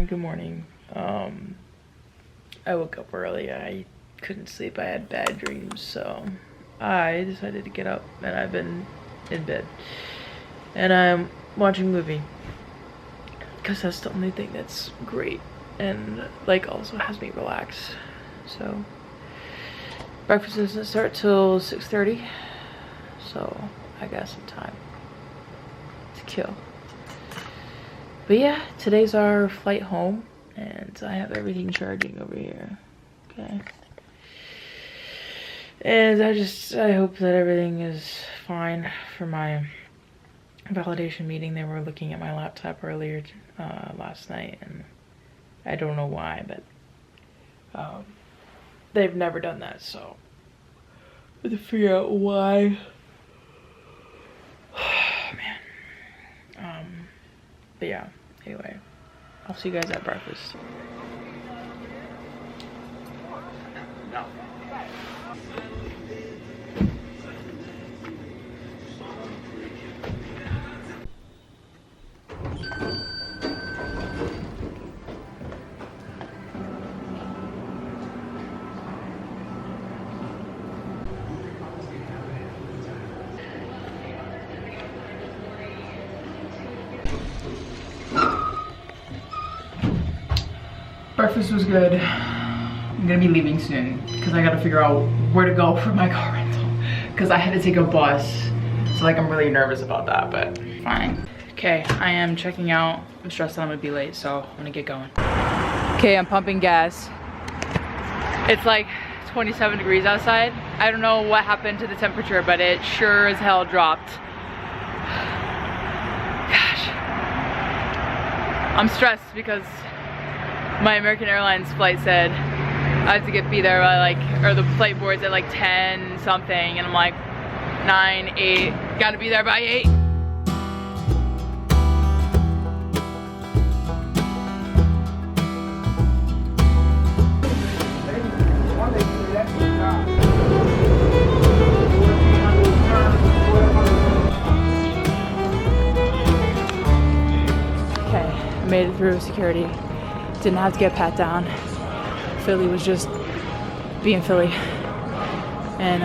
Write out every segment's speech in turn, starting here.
good morning. I woke up early. I couldn't sleep. I had bad dreams, so I decided to get up, and I've been in bed. And I'm watching a movie, because that's the only thing that's great, and like also has me relax. So breakfast doesn't start till 6:30, so I got some time to kill. But yeah, today's our flight home, and I have everything charging over here. Okay. And I hope that everything is fine for my validation meeting. They were looking at my laptop earlier last night, and I don't know why, but they've never done that, so I have to figure out why. Man. But yeah, anyway, I'll see you guys at breakfast. No. Breakfast was good. I'm gonna be leaving soon because I gotta figure out where to go for my car rental because I had to take a bus. So like I'm really nervous about that, but fine. Okay, I am checking out. I'm stressed that I'm gonna be late, so I'm gonna get going. Okay, I'm pumping gas. It's like 27 degrees outside. I don't know what happened to the temperature, but it sure as hell dropped. Gosh. I'm stressed because my American Airlines flight said I have to be there by like, or the flight board's at like 10 something, and I'm like 9, 8, gotta be there by 8. Okay, I made it through security. Didn't have to get pat down. Philly was just being Philly. And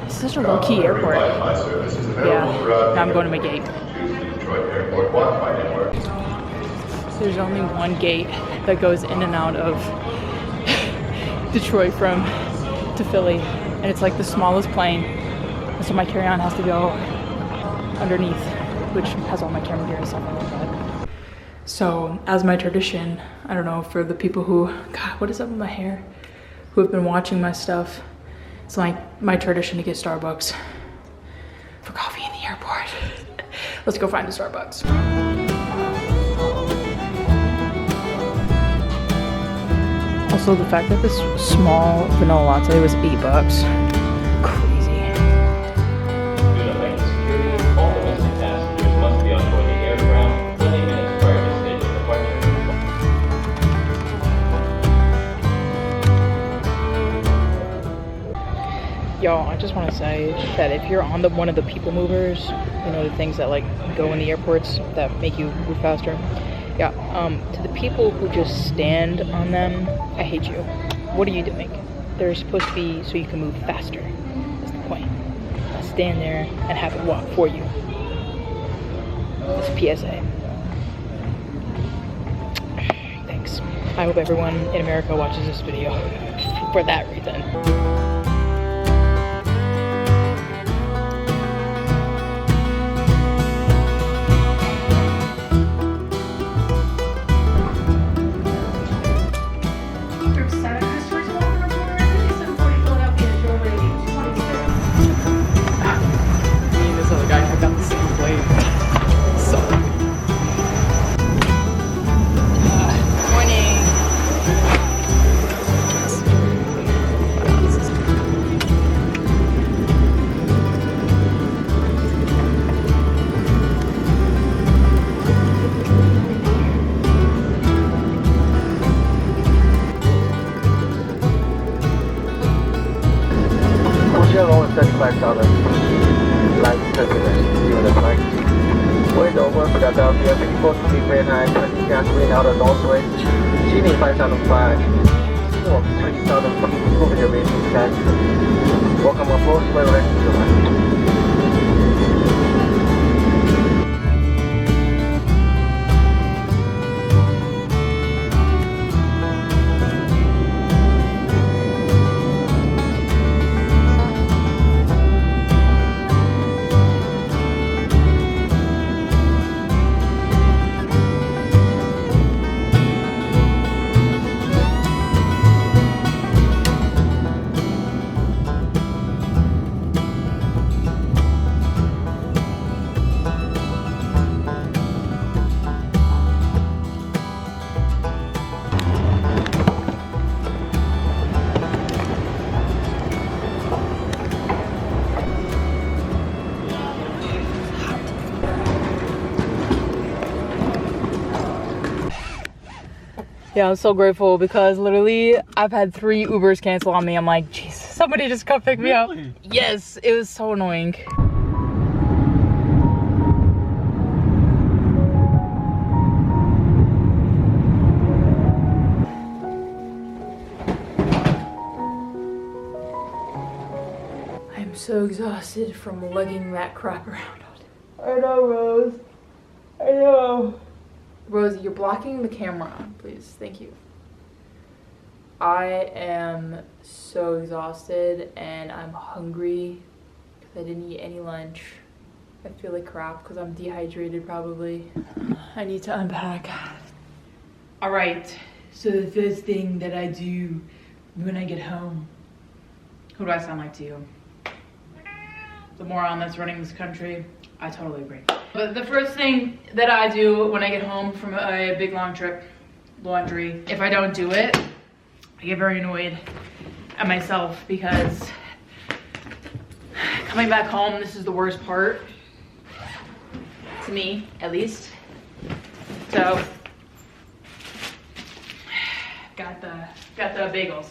it's such a low-key airport. Yeah, now I'm going to my gate. There's only one gate that goes in and out of Detroit to Philly. And it's like the smallest plane. And so my carry-on has to go underneath, which has all my camera gear and stuff like that. So, as my tradition, I don't know, for the people who, God, what is up with my hair? Who have been watching my stuff, it's like my tradition to get Starbucks for coffee in the airport. Let's go find a Starbucks. Also, the fact that this small vanilla latte was $8. Y'all, I just want to say that if you're on one of the people movers, you know, the things that like go in the airports that make you move faster. Yeah, to the people who just stand on them, I hate you. What are you doing? They're supposed to be so you can move faster. That's the point. Stand there and have it walk for you. It's a PSA. Thanks. I hope everyone in America watches this video for that reason. 20 gasoline out of Northway. 西面方向的快，Mohr 3,400 rating catch. Welcome aboard, well rested. Yeah, I'm so grateful because literally I've had 3 Ubers cancel on me. I'm like, Jesus, somebody just come pick me up. Yes, it was so annoying. I'm so exhausted from lugging that crap around. I know, Rose. I know. Rosie, you're blocking the camera, please. Thank you. I am so exhausted and I'm hungry because I didn't eat any lunch. I feel like crap because I'm dehydrated probably. I need to unpack. All right, so the first thing that I do when I get home. Who do I sound like to you? The moron that's running this country? I totally agree. But the first thing that I do when I get home from a big long trip, laundry, if I don't do it, I get very annoyed at myself because coming back home, this is the worst part, to me at least. So, got the bagels.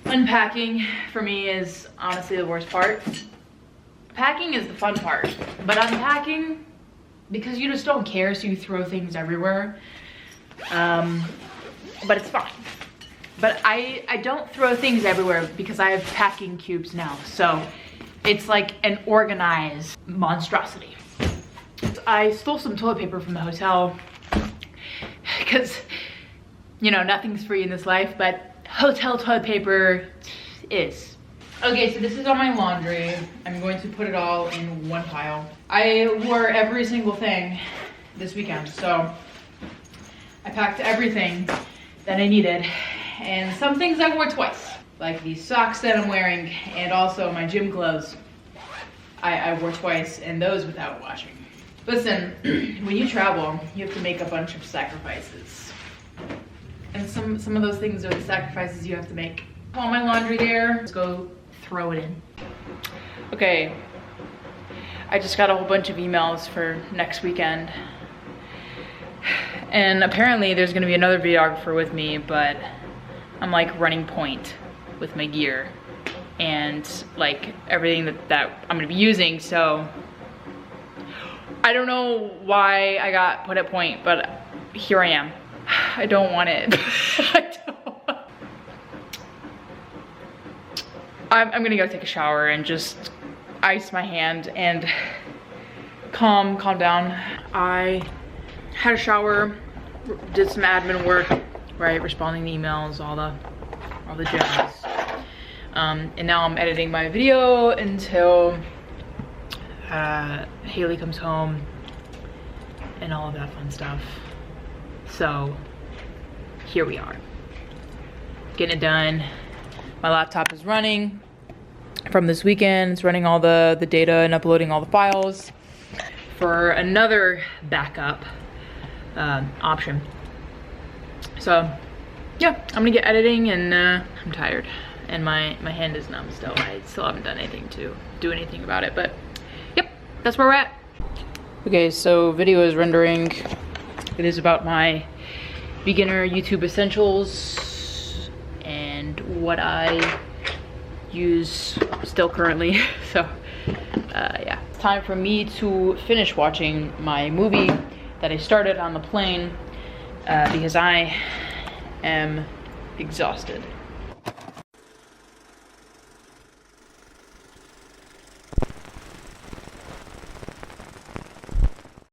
Unpacking for me is honestly the worst part. Packing is the fun part, but unpacking, because you just don't care, so you throw things everywhere. But it's fine. But I don't throw things everywhere because I have packing cubes now, so it's like an organized monstrosity. I stole some toilet paper from the hotel because, you know, nothing's free in this life, but hotel toilet paper is. Okay, so this is all my laundry. I'm going to put it all in one pile. I wore every single thing this weekend, so I packed everything that I needed. And some things I wore twice, like these socks that I'm wearing and also my gym clothes. I wore twice, and those without washing. Listen, when you travel, you have to make a bunch of sacrifices. And some of those things are the sacrifices you have to make. All my laundry there, let's go throw it in. Okay, I just got a whole bunch of emails for next weekend. And apparently there's gonna be another videographer with me, but I'm like running point with my gear and like everything that I'm gonna be using, so I don't know why I got put at point, but here I am. I don't want it. I'm gonna go take a shower and just ice my hand and calm down. I had a shower, did some admin work, right, responding to emails, all the jazz. And now I'm editing my video until Haley comes home and all of that fun stuff. So here we are, getting it done. My laptop is running from this weekend. It's running all the data and uploading all the files for another backup option. So yeah, I'm gonna get editing, and I'm tired and my hand is numb still. I still haven't done anything to do anything about it, but yep, that's where we're at. Okay, so video is rendering. It is about my beginner YouTube essentials and what I use still currently. So yeah, it's time for me to finish watching my movie that I started on the plane. because I am exhausted.